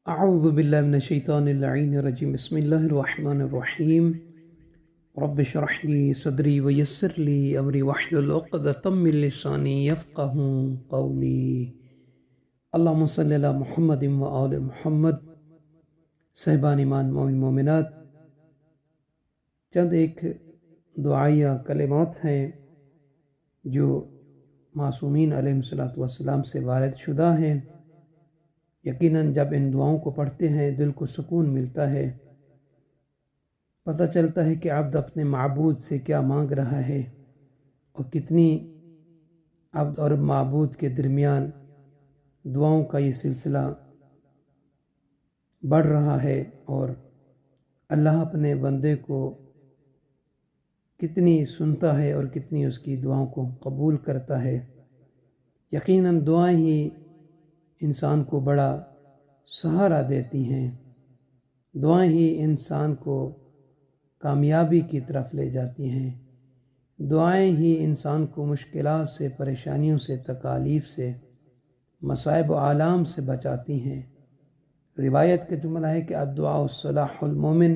اعوذ باللہ من الشیطان اللعین الرجیم بسم اللہ الرحمن الرحیم رب اشرح لی صدری ویسر لی امری واحلل عقدۃ من لسانی یفقهوا قولی اللہم صلی علی محمد و آل محمد۔ صاحبان ایمان مومن مومنات، چند ایک دعائیہ کلمات ہیں جو معصومین علیہ الصلوۃ والسلام سے وارد شدہ ہیں۔ یقیناً جب ان دعاؤں کو پڑھتے ہیں دل کو سکون ملتا ہے، پتہ چلتا ہے کہ عبد اپنے معبود سے کیا مانگ رہا ہے اور کتنی عبد اور معبود کے درمیان دعاؤں کا یہ سلسلہ بڑھ رہا ہے، اور اللہ اپنے بندے کو کتنی سنتا ہے اور کتنی اس کی دعاؤں کو قبول کرتا ہے۔ یقیناً دعائیں ہی انسان کو بڑا سہارا دیتی ہیں، دعائیں ہی انسان کو کامیابی کی طرف لے جاتی ہیں، دعائیں ہی انسان کو مشکلات سے، پریشانیوں سے، تکالیف سے، مصائب و آلام سے بچاتی ہیں۔ روایت کا جملہ ہے کہ الدعاء سلاح المومن،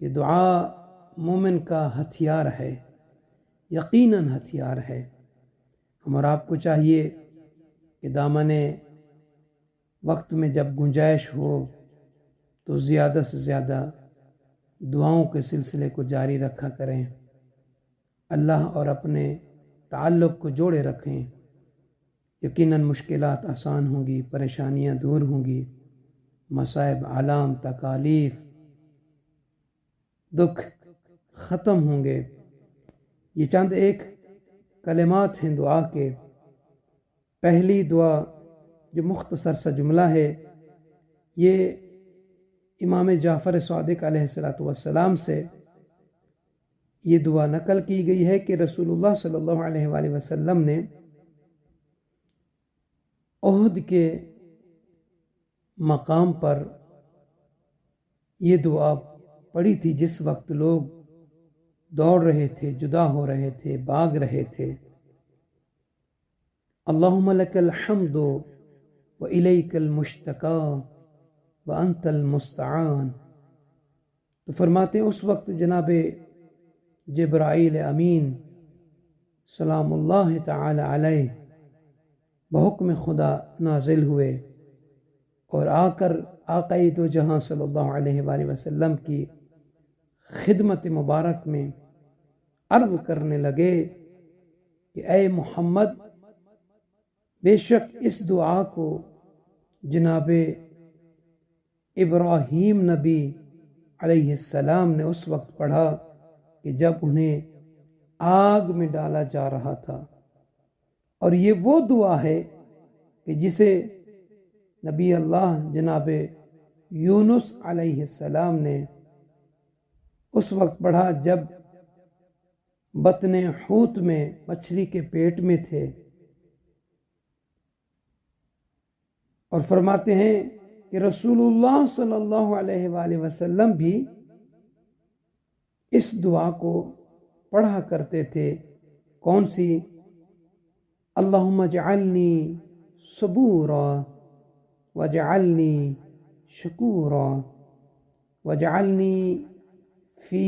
کہ دعا مومن کا ہتھیار ہے، یقیناً ہتھیار ہے۔ ہم اور آپ کو چاہیے کہ دامن وقت میں جب گنجائش ہو تو زیادہ سے زیادہ دعاؤں کے سلسلے کو جاری رکھا کریں، اللہ اور اپنے تعلق کو جوڑے رکھیں۔ یقیناً مشکلات آسان ہوں گی، پریشانیاں دور ہوں گی، مصائب، آلام، تکالیف، دکھ ختم ہوں گے۔ یہ چند ایک کلمات ہیں دعا کے۔ پہلی دعا جو مختصر سا جملہ ہے، یہ امام جعفر صادق علیہ السلام سے یہ دعا نقل کی گئی ہے کہ رسول اللہ صلی اللہ علیہ وآلہ وسلم نے احد کے مقام پر یہ دعا پڑھی تھی جس وقت لوگ دوڑ رہے تھے، جدا ہو رہے تھے، بھاگ رہے تھے۔ اللہم لک الحمد وإلیک المشتکا وانت المستعان۔ تو فرماتے ہیں اس وقت جناب جبرائیل امین سلام اللہ تعالی علیہ بحکم خدا نازل ہوئے اور آ کر آقای دو جہاں صلی اللہ علیہ وآلہ وسلم کی خدمت مبارک میں عرض کرنے لگے کہ اے محمد، بے شک اس دعا کو جناب ابراہیم نبی علیہ السلام نے اس وقت پڑھا کہ جب انہیں آگ میں ڈالا جا رہا تھا، اور یہ وہ دعا ہے کہ جسے نبی اللہ جناب یونس علیہ السلام نے اس وقت پڑھا جب بطن حوت میں، مچھلی کے پیٹ میں تھے، اور فرماتے ہیں کہ رسول اللہ صلی اللہ علیہ وآلہ وسلم بھی اس دعا کو پڑھا کرتے تھے۔ کون سی؟ اللہم اجعلنی صبورا واجعلنی شکورا واجعلنی فی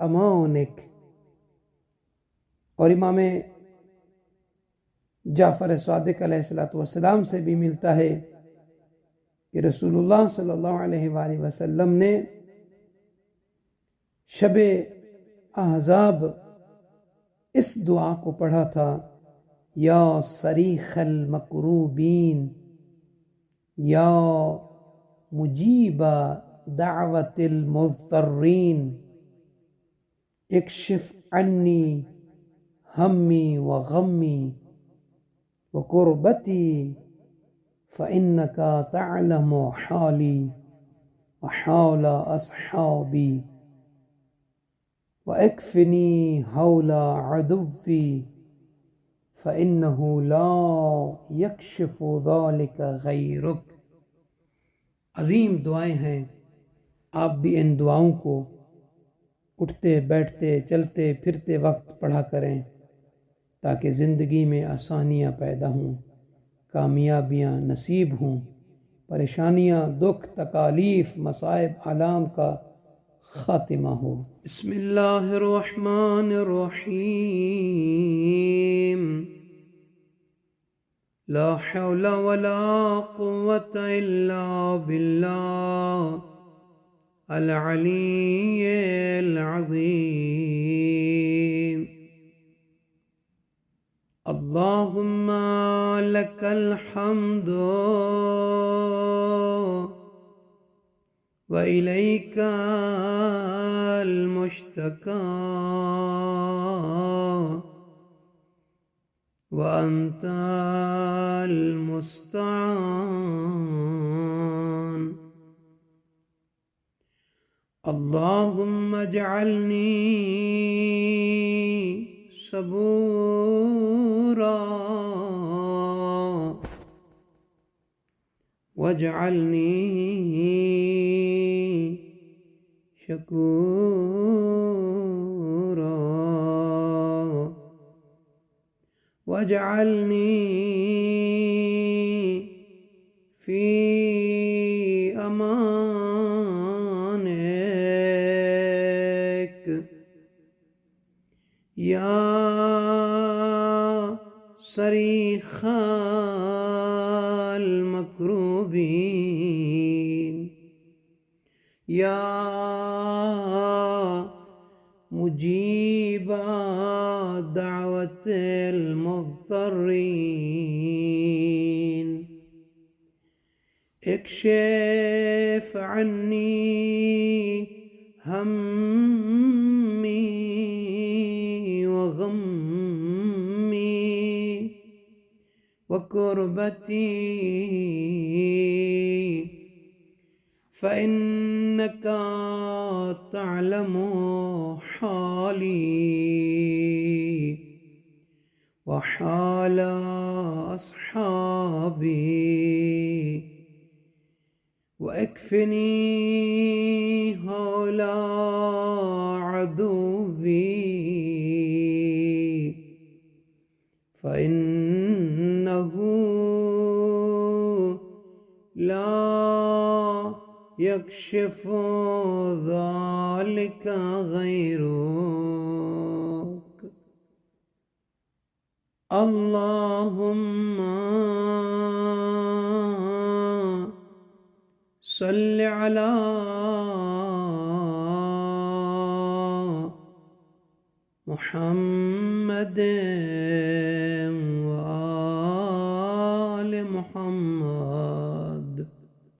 امانک۔ اور امام جعفر صادق علیہ السلام سے بھی ملتا ہے کہ رسول اللہ صلی اللہ علیہ وآلہ وسلم نے شب احزاب اس دعا کو پڑھا تھا، یا صریخ المکروبین یا مجیب دعوت المضطرین اکشف عنی ہمی وغمی وقربتی فإنك تعلم حالی وحال اصحابی واکفنی حول عدوی فإنه لا یکشف ذلک غیرک۔ عظیم دعائیں ہیں، آپ بھی ان دعاؤں کو اٹھتے بیٹھتے چلتے پھرتے وقت پڑھا کریں تاکہ زندگی میں آسانیاں پیدا ہوں، کامیابیاں نصیب ہوں، پریشانیاں، دکھ، تکالیف، مصائب، آلام کا خاتمہ ہو۔ بسم اللہ الرحمن الرحیم۔ لا حول ولا قوة الا باللہ العلی العظیم۔ اللہم لک الحمد وإلیک المشتکى وأنت المستعان۔ اللہم اجعلنی صبورا واجعلنی شکورا واجعلنی فی امانک یا صریخ المکروبین یا مجیب دعوت المضطرین اکشف عنی ہمی وغمی وکربتی فإنك تعلم حالي وحال أصحابي واكفني هول عدوي فإنه لا يكشف ذلك غيرك۔ اللهم صل على محمد وآل محمد